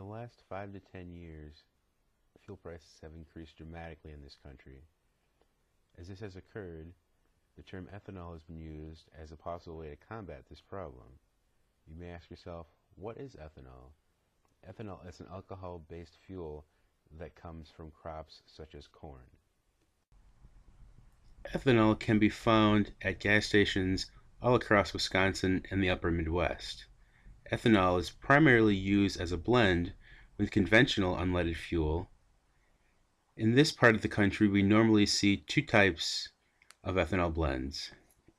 the last 5 to 10 years, fuel prices have increased dramatically in this country. As this has occurred, the term ethanol has been used as a possible way to combat this problem. You may ask yourself, what is ethanol? Ethanol is an alcohol-based fuel that comes from crops such as corn. Ethanol can be found at gas stations all across Wisconsin and the upper Midwest. Ethanol is primarily used as a blend with conventional unleaded fuel. In this part of the country, we normally see two types of ethanol blends.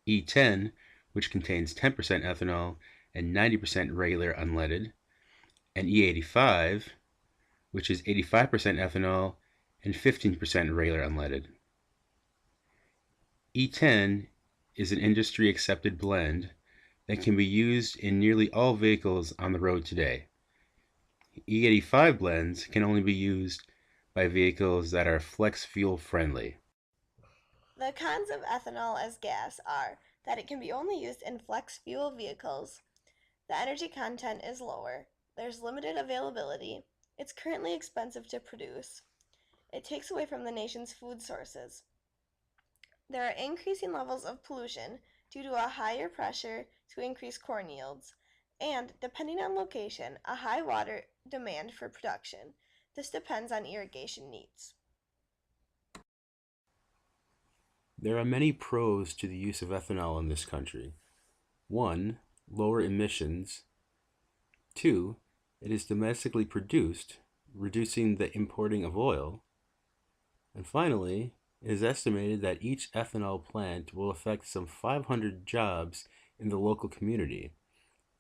E10, which contains 10% ethanol and 90% regular unleaded, and E85, which is 85% ethanol and 15% regular unleaded. E10 is an industry-accepted blend that can be used in nearly all vehicles on the road today. E85 blends can only be used by vehicles that are flex fuel friendly. The cons of ethanol as gas are that it can be only used in flex fuel vehicles, the energy content is lower, there's limited availability, it's currently expensive to produce, it takes away from the nation's food sources. There are increasing levels of pollution due to a higher pressure to increase corn yields, and, depending on location, a high water demand for production. This depends on irrigation needs. There are many pros to the use of ethanol in this country. 1. Lower emissions. 2. It is domestically produced, reducing the importing of oil. And finally, it is estimated that each ethanol plant will affect some 500 jobs in the local community.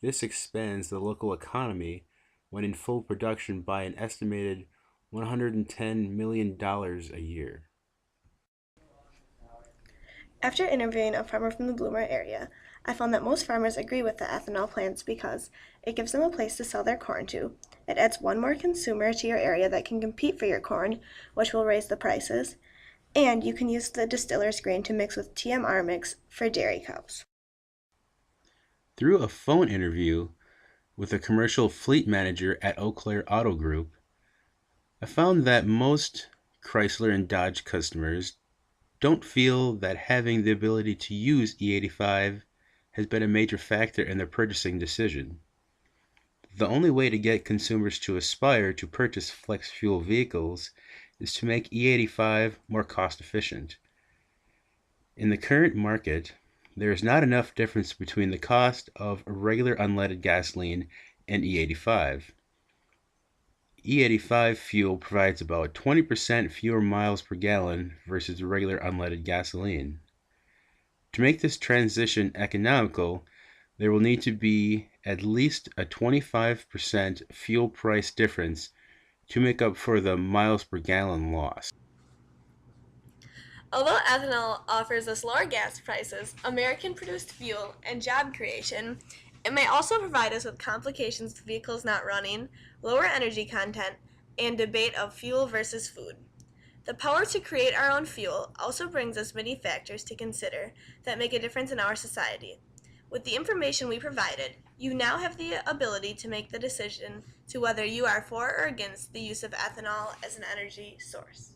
This expands the local economy when in full production by an estimated $110 million a year. After interviewing a farmer from the Bloomer area, I found that most farmers agree with the ethanol plants because it gives them a place to sell their corn to, it adds one more consumer to your area that can compete for your corn, which will raise the prices, and you can use the distiller's grain to mix with TMR mix for dairy cows. Through a phone interview with a commercial fleet manager at Eau Claire Auto Group, I found that most Chrysler and Dodge customers don't feel that having the ability to use E85 has been a major factor in their purchasing decision. The only way to get consumers to aspire to purchase flex fuel vehicles is to make E85 more cost efficient. In the current market, there is not enough difference between the cost of a regular unleaded gasoline and E85. E85 fuel provides about 20% fewer miles per gallon versus regular unleaded gasoline. To make this transition economical, there will need to be at least a 25% fuel price difference to make up for the miles per gallon loss. Although ethanol offers us lower gas prices, American-produced fuel, and job creation, it may also provide us with complications of vehicles not running, lower energy content, and debate of fuel versus food. The power to create our own fuel also brings us many factors to consider that make a difference in our society. With the information we provided, you now have the ability to make the decision to whether you are for or against the use of ethanol as an energy source.